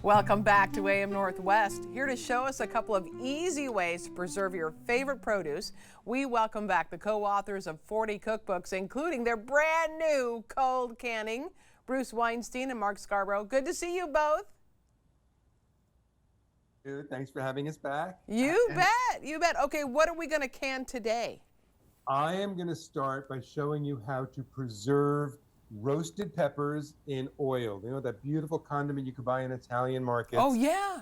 Welcome back to AM Northwest. Here to show us a couple of easy ways to preserve your favorite produce, we welcome back the co-authors of 40 cookbooks, including their brand new cold canning, Bruce Weinstein and Mark Scarbrough. Good to see you both. Dude, thanks for having us back. You bet, you bet. Okay, what are we going to can today? I am going to start by showing you how to preserve roasted peppers in oil. You know, that beautiful condiment you could buy in Italian markets. Oh, yeah.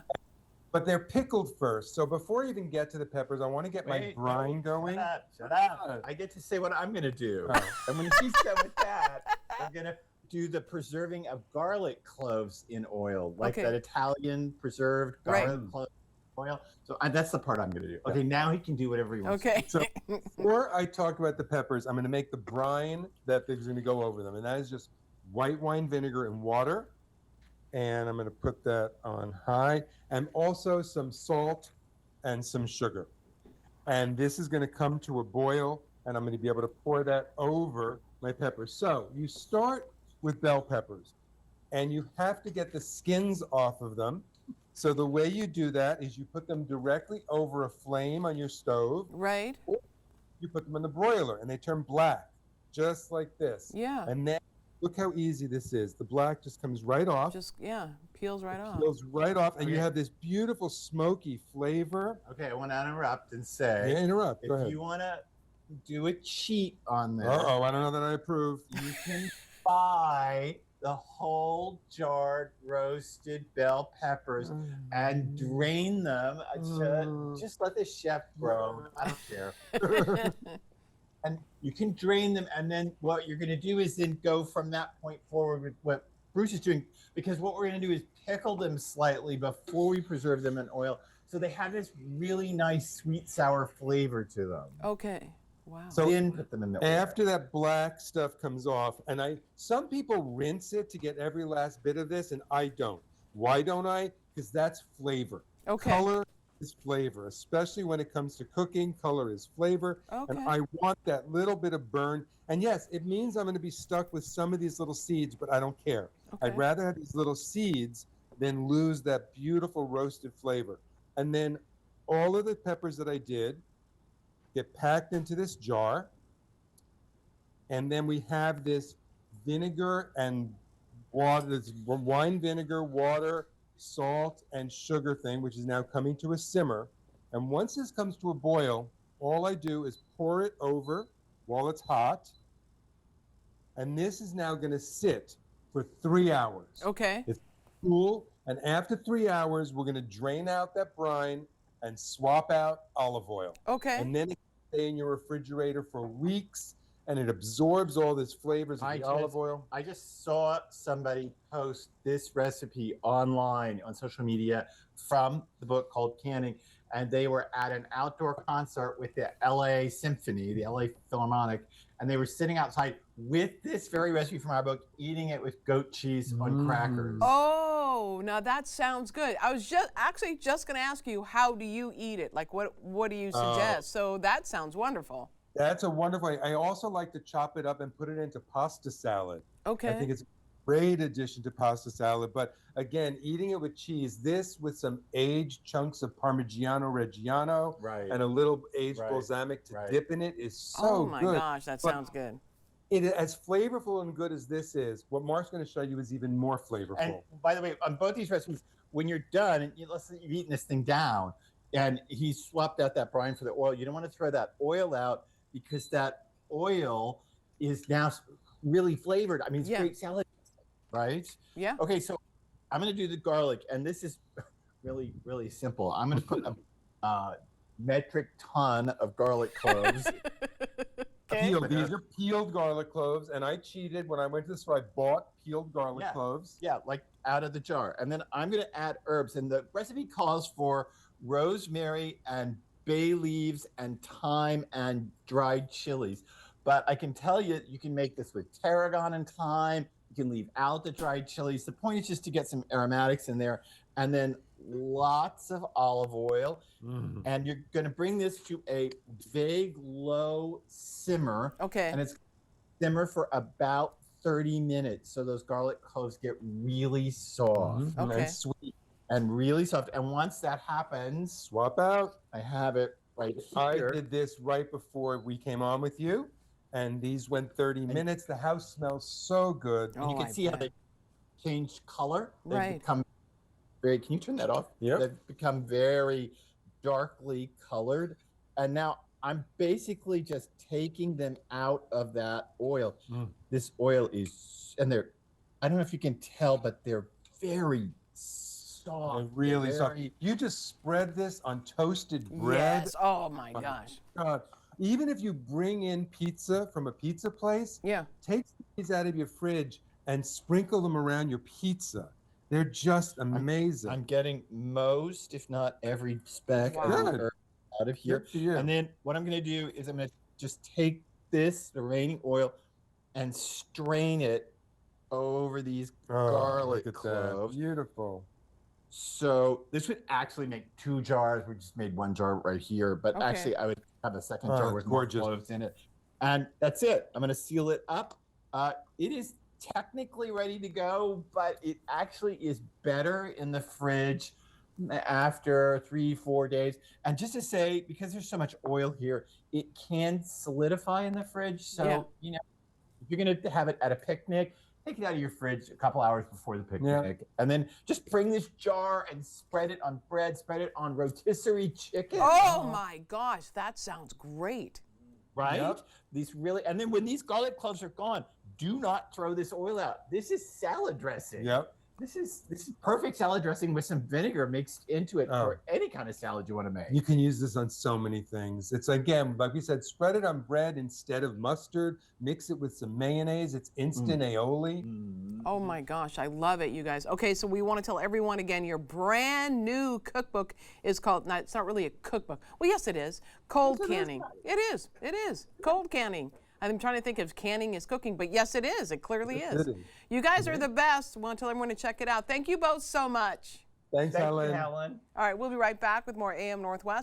But they're pickled first. So before I even get to the peppers, I want to get my brine going. Shut up. I get to say what I'm going to do. Oh. And when she's done with that, I'm going to do the preserving of garlic cloves in oil, like that Italian preserved garlic clove oil. So that's the part I'm going to do. Okay, now he can do whatever he wants. Okay. So before I talk about the peppers, I'm going to make the brine that is going to go over them. And that is just white wine vinegar and water. And I'm going to put that on high. And also some salt and some sugar. And this is going to come to a boil. And I'm going to be able to pour that over my peppers. So you start with bell peppers. And you have to get the skins off of them. So the way you do that is you put them directly over a flame on your stove. Right. Or you put them in the broiler and they turn black, just like this. Yeah. And then look how easy this is. The black just comes right off. Just, peels right off. Peels right off. And you have this beautiful smoky flavor. Okay, I want to interrupt and say. Yeah, interrupt. Go ahead. If you want to do a cheat on this. Uh-oh, I don't know that I approve. You can buy the whole jarred roasted bell peppers and drain them. Just let the chef grow. I don't care. And you can drain them, and then what you're going to do is then go from that point forward with what Bruce is doing, because what we're going to do is pickle them slightly before we preserve them in oil, so they have this really nice sweet sour flavor to them. Okay. Wow. So then put them in the oil. After that black stuff comes off, and some people rinse it to get every last bit of this, and I don't. Why don't I? Because that's flavor. Okay. Color is flavor, especially when it comes to cooking. Color is flavor, and I want that little bit of burn. And yes, it means I'm going to be stuck with some of these little seeds, but I don't care. Okay. I'd rather have these little seeds than lose that beautiful roasted flavor. And then all of the peppers that I did get packed into this jar, and then we have this vinegar and water, this wine vinegar, water, salt, and sugar thing, which is now coming to a simmer. And once this comes to a boil, all I do is pour it over while it's hot, and this is now going to sit for 3 hours. Okay. It's cool, and after 3 hours, we're going to drain out that brine and swap out olive oil. Okay. And then it can stay in your refrigerator for weeks, and it absorbs all this flavors of the olive oil. I just saw somebody post this recipe online on social media from the book called Canning, and they were at an outdoor concert with the LA Symphony, the LA Philharmonic, and they were sitting outside with this very recipe from our book, eating it with goat cheese on crackers. Oh, now that sounds good. I was just going to ask you, how do you eat it? Like, what do you suggest? So that sounds wonderful. That's a wonderful. I also like to chop it up and put it into pasta salad. Okay. I think it's a great addition to pasta salad. But again, eating it with cheese, this with some aged chunks of Parmigiano Reggiano and a little aged balsamic to dip in it is so good. Oh my gosh, that sounds good. It as flavorful and good as this is, what Mark's going to show you is even more flavorful. And by the way, on both these recipes, when you're done, and let's say you've eaten this thing down, and he swapped out that brine for the oil, you don't want to throw that oil out, because that oil is now really flavored. I mean, it's great salad, right? Yeah. Okay, so I'm going to do the garlic, and this is really, really simple. I'm going to put a metric ton of garlic cloves. Peeled. These are peeled garlic cloves, and I cheated when I went to the store. I bought peeled garlic cloves. Yeah, like out of the jar. And then I'm going to add herbs, and the recipe calls for rosemary and bay leaves and thyme and dried chilies. But I can tell you, you can make this with tarragon and thyme. You can leave out the dried chilies. The point is just to get some aromatics in there, and then lots of olive oil. And you're going to bring this to a vague low simmer. Okay. And it's simmer for about 30 minutes, so those garlic cloves get really soft Okay. and sweet. and really soft. And once that happens, Swap out. I have it right I here. did this right before we came on with you, and these went 30 minutes. The house smells so good. And you Oh, can see how they change color. They've Right. become very, can you turn that off? Yep. They've become very darkly colored. And now I'm basically just taking them out of that oil. This oil is, and they're, I don't know if you can tell, but they're very soft. They're really soft. very- You just spread this on toasted bread. Yes. Oh my gosh. God. Even if you bring in pizza from a pizza place, Yeah. take these out of your fridge and sprinkle them around your pizza. They're just amazing. I'm getting most, if not every speck Wow. of the Good. earth out of here. Good for you. And then what I'm going to do is I'm going to just take this, the remaining oil, and strain it over these garlic look at that. cloves. Beautiful. So this would actually make 2 jars. We just made 1 jar right here, but Okay. actually I would have a second Oh, jar with more gorgeous. cloves in it. And that's it. I'm going to seal it up. It is technically ready to go, but it actually is better in the fridge after 3-4 days. And just to say, because there's so much oil here, it can solidify in the fridge. So, Yeah. you know, if you're going to have it at a picnic, take it out of your fridge a couple hours before the picnic. And then just bring this jar and spread it on bread, spread it on rotisserie chicken. Oh my gosh, that sounds great. Right? Yep. These really, and then when these garlic cloves are gone, do not throw this oil out. This is salad dressing. Yep. This is perfect salad dressing with some vinegar mixed into it for any kind of salad you want to make. You can use this on so many things. It's, again, like we said, spread it on bread instead of mustard. Mix it with some mayonnaise. It's instant aioli. Oh my gosh, I love it, you guys. Okay, so we want to tell everyone again, your brand new cookbook is called, no, it's not really a cookbook. Well, yes, it is. Cold canning. It is. It is. Cold canning. I'm trying to think if canning is cooking, but yes, it is. It clearly is. it is. You guys are the best. Want to tell everyone to check it out. Thank you both so much. Thanks, Thank Helen. you, Helen. All right, we'll be right back with more AM Northwest.